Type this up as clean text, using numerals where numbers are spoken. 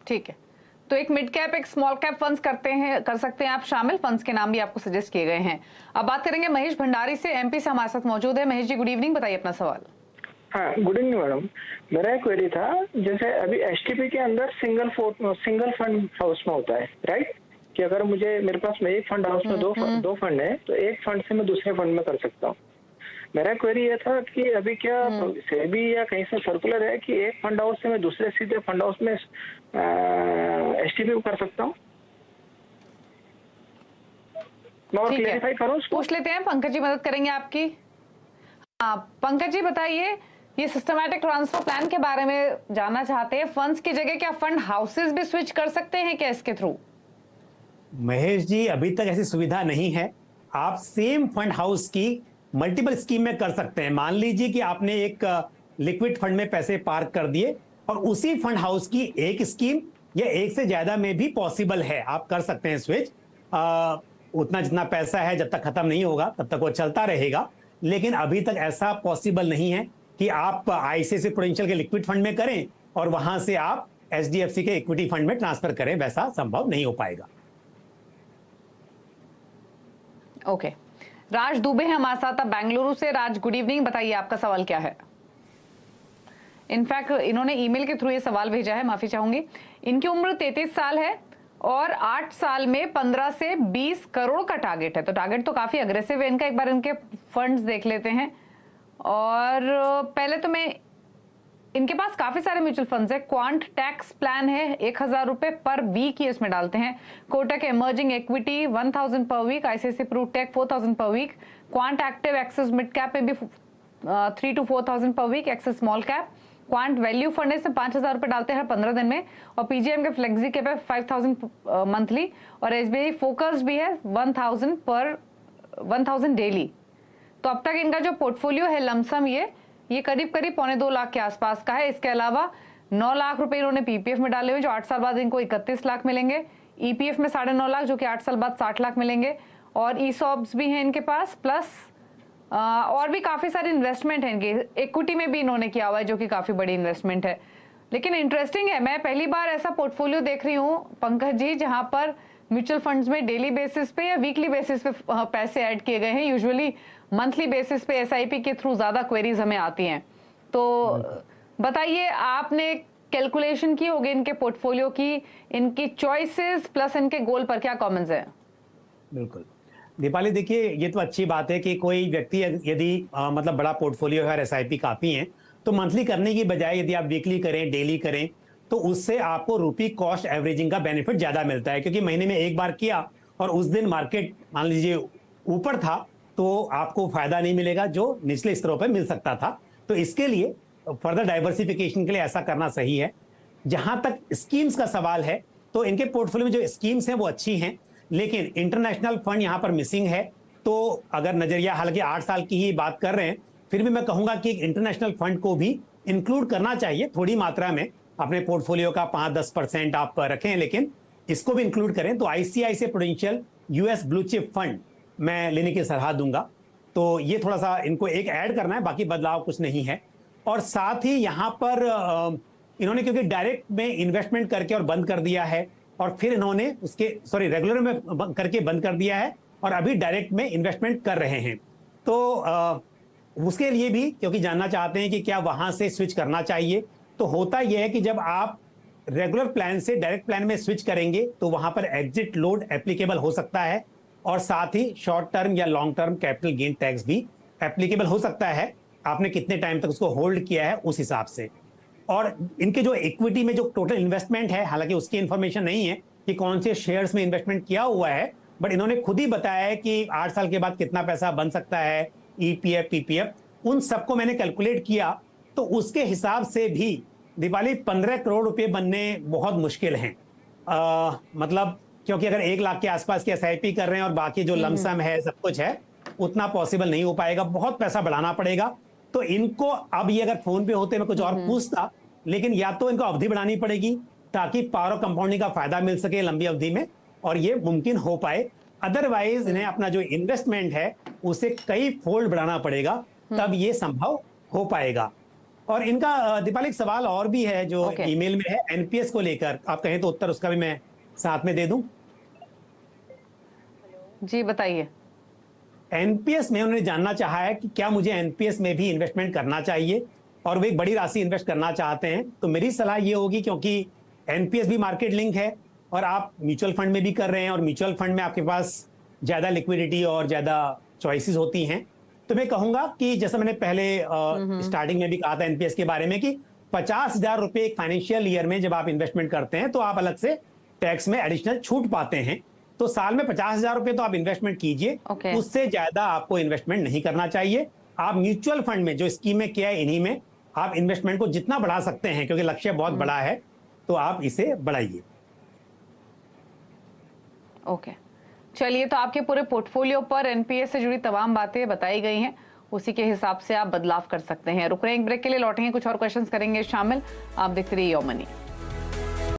ठीक है, तो एक मिड कैप एक स्मॉल कैप फंड्स कर सकते हैं आप शामिल। फंड्स के नाम भी आपको सजेस्ट किए गए हैं। अब बात करेंगे महेश भंडारी से, एमपी से हमारे साथ मौजूद है। महेश जी गुड इवनिंग, बताइए अपना सवाल। हाँ, गुड इवनिंग मैडम। मेरा एक क्वेरी था, जैसे अभी एसटीपी के अंदर सिंगल फंड हाउस में होता है, राइट? कि अगर मेरे पास में एक फंड हाउस में दो फंड है, तो एक फंड से मैं दूसरे फंड में कर सकता हूँ। मेरा क्वेरी ये था कि अभी क्या सेबी या कहीं से सर्कुलर है कि एक फंड हाउस से मैं दूसरे सीधे फंड हाउस में एसटीपी कर सकता हूँ? मैं और क्लेरिफाई करूँ उसको? पूछ लेते हैं, पंकज जी मदद करेंगे आपकी। हाँ पंकज जी बताइए, ये सिस्टमैटिक ट्रांसफर प्लान के बारे में जानना चाहते हैं। फंड्स की जगह क्या फंड हाउसेस भी स्विच कर सकते हैं क्या इसके थ्रू? महेश जी अभी तक ऐसी सुविधा नहीं है। आप सेम फंड हाउस की मल्टीपल स्कीम में कर सकते हैं। मान लीजिए कि आपने एक लिक्विड फंड में पैसे पार्क कर दिए और उसी फंड हाउस की एक स्कीम या एक से ज्यादा में भी पॉसिबल है, आप कर सकते हैं स्विच। उतना जितना पैसा है जब तक खत्म नहीं होगा तब तक वो चलता रहेगा, लेकिन अभी तक ऐसा पॉसिबल नहीं है कि आप आईसीआईसीआई प्रूडेंशियल के लिक्विड फंड में करें और वहां से आप एचडीएफसी के इक्विटी फंड में ट्रांसफर करें। वैसा संभव नहीं हो पाएगा। ओके, राज दुबे हैं हमारे साथ बेंगलुरु से। राज गुड इवनिंग, बताइए आपका सवाल क्या है। इनफैक्ट इन्होंने ईमेल के थ्रू ये सवाल भेजा है, माफी चाहूंगी। इनकी उम्र 33 साल है और 8 साल में 15 से 20 करोड़ का टारगेट है। तो टारगेट तो काफी अग्रेसिव है इनका। एक बार इनके फंड्स देख लेते हैं। और पहले तो मैं, इनके पास काफी सारे म्यूचुअल फंड्स है। क्वांट टैक्स प्लान है, 1000 रुपए पर वीक ये इसमें डालते हैं। कोटक एमर्जिंग इक्विटी 1000 पर week, ICICI Pru tech 4000 per week. Quant active Axis mid cap में भी 3 to 4000 per week, Axis small cap. Quant value fund है, 5000 रुपए डालते हैं हर 15 दिन में। और पीजीएम के फ्लेक्सी कैप है 5000 मंथली। और एसबीआई फोकस भी है 1000 डेली। तो अब तक इनका जो पोर्टफोलियो है लमसम ये करीब करीब 2.25 लाख के आसपास का है। इसके अलावा 9 लाख रुपए इन्होंने पीपीएफ में डाले हुए, जो 8 साल बाद इनको 31 लाख मिलेंगे। ईपीएफ में 9.5 लाख, जो कि 8 साल बाद 60 लाख मिलेंगे। और ईसॉप्स भी हैं इनके पास, प्लस और भी काफी सारे इन्वेस्टमेंट है इनके। इक्विटी में भी इन्होंने किया हुआ है, जो कि काफी बड़ी इन्वेस्टमेंट है। लेकिन इंटरेस्टिंग है, मैं पहली बार ऐसा पोर्टफोलियो देख रही हूँ पंकज जी, जहां पर म्यूचुअल फंड्स में डेली बेसिस पे या वीकली बेसिस पे पैसे ऐड किए गए हैं। यूजुअली मंथली बेसिस पे एसआईपी के थ्रू ज्यादा क्वेरीज हमें आती हैं। तो बताइए, आपने कैलकुलेशन की होगी इनके पोर्टफोलियो की, इनकी चॉइसेस प्लस इनके गोल पर क्या कमेंट्स हैं? बिल्कुल दीपाली, देखिए ये तो अच्छी बात है कि कोई व्यक्ति यदि मतलब बड़ा पोर्टफोलियो है और एसआईपी काफी है, तो मंथली करने की बजाय यदि आप वीकली करें, डेली करें, तो उससे आपको रुपी कॉस्ट एवरेजिंग का बेनिफिट ज्यादा मिलता है। क्योंकि महीने में एक बार किया और उस दिन मार्केट मान लीजिए ऊपर था, तो आपको फायदा नहीं मिलेगा जो निचले स्तरों पर मिल सकता था। तो इसके लिए फर्दर डाइवर्सिफिकेशन के लिए ऐसा करना सही है। जहां तक स्कीम्स का सवाल है, तो इनके पोर्टफोलियो में जो स्कीम्स हैं वो अच्छी हैं, लेकिन इंटरनेशनल फंड यहां पर मिसिंग है। तो अगर नजरिया, हालांकि 8 साल की ही बात कर रहे हैं, फिर भी मैं कहूंगा कि इंटरनेशनल फंड को भी इंक्लूड करना चाहिए थोड़ी मात्रा में। अपने पोर्टफोलियो का 5-10% आप रखें, लेकिन इसको भी इंक्लूड करें। तो ICICI prudential US blue chip fund मैं लेने की सलाह दूंगा। तो ये थोड़ा सा इनको एक ऐड करना है, बाकी बदलाव कुछ नहीं है। और साथ ही यहां पर इन्होंने क्योंकि डायरेक्ट में इन्वेस्टमेंट करके और बंद कर दिया है, और फिर इन्होंने रेगुलर में करके बंद कर दिया है, और अभी डायरेक्ट में इन्वेस्टमेंट कर रहे हैं। तो उसके लिए भी क्योंकि जानना चाहते हैं कि क्या वहां से स्विच करना चाहिए, तो होता यह है कि जब आप रेगुलर प्लान से डायरेक्ट प्लान में स्विच करेंगे तो वहां पर एग्जिट लोड एप्लीकेबल हो सकता है, और साथ ही शॉर्ट टर्म या long term capital gain tax भी एप्लीकेबल हो सकता है। आपने कितने टाइम तक उसको होल्ड किया है उस हिसाब से। और इनके जो इक्विटी में जो टोटल इन्वेस्टमेंट है, हालांकि उसकी इंफॉर्मेशन नहीं है कि कौन से शेयर्स में इन्वेस्टमेंट किया हुआ है, बट इन्होंने खुद ही बताया है कि 8 साल के बाद कितना पैसा बन सकता है, ईपीएफ, पीपीएफ, उन सबको मैंने कैलकुलेट किया। तो उसके हिसाब से भी दीपाली 15 करोड़ रुपए बनने बहुत मुश्किल हैं। मतलब क्योंकि अगर 1 लाख के आसपास की एसआईपी कर रहे हैं और बाकी जो लमसम है, सब कुछ है, उतना पॉसिबल नहीं हो पाएगा, बहुत पैसा बढ़ाना पड़ेगा। तो इनको अब ये अगर फोन पे होते मैं कुछ और पूछता, लेकिन या तो इनको अवधि बढ़ानी पड़ेगी ताकि पावर ऑफ कंपाउंडिंग का फायदा मिल सके लंबी अवधि में, और ये मुमकिन हो पाए। अदरवाइज इन्हें अपना जो इन्वेस्टमेंट है उसे कई फोल्ड बढ़ाना पड़ेगा, तब ये संभव हो पाएगा। और इनका दीपाली एक सवाल और भी है जो Okay. ईमेल में है, एनपीएस को लेकर। आप कहें तो उत्तर उसका भी मैं साथ में दे दूं। जी बताइए। एनपीएस में उन्होंने जानना चाहा है कि क्या मुझे एनपीएस में भी इन्वेस्टमेंट करना चाहिए, और वो एक बड़ी राशि इन्वेस्ट करना चाहते हैं। तो मेरी सलाह ये होगी, क्योंकि एनपीएस भी मार्केट लिंक है और आप म्यूचुअल फंड में भी कर रहे हैं, और म्यूचुअल फंड में आपके पास ज्यादा लिक्विडिटी और ज्यादा चॉइसेस होती हैं। तो मैं कहूंगा कि जैसा मैंने पहले स्टार्टिंग में भी कहा था एनपीएस के बारे में, कि 50,000 रुपए एक फाइनेंशियल ईयर में जब आप इन्वेस्टमेंट करते हैं तो आप अलग से टैक्स में एडिशनल छूट पाते हैं। तो साल में 50,000 रुपए तो आप इन्वेस्टमेंट कीजिए, Okay. उससे ज्यादा आपको इन्वेस्टमेंट नहीं करना चाहिए। आप म्यूचुअल फंड में जो स्कीमें किया है, इन्हीं में आप इन्वेस्टमेंट को जितना बढ़ा सकते हैं, क्योंकि लक्ष्य बहुत बड़ा है, तो आप इसे बढ़ाइए। ओके चलिए, तो आपके पूरे पोर्टफोलियो पर एनपीएस से जुड़ी तमाम बातें बताई गई हैं, उसी के हिसाब से आप बदलाव कर सकते हैं। रुक रहे हैं एक ब्रेक के लिए, लौटेंगे कुछ और क्वेश्चंस करेंगे शामिल। आप देखते रहिए योर मनी।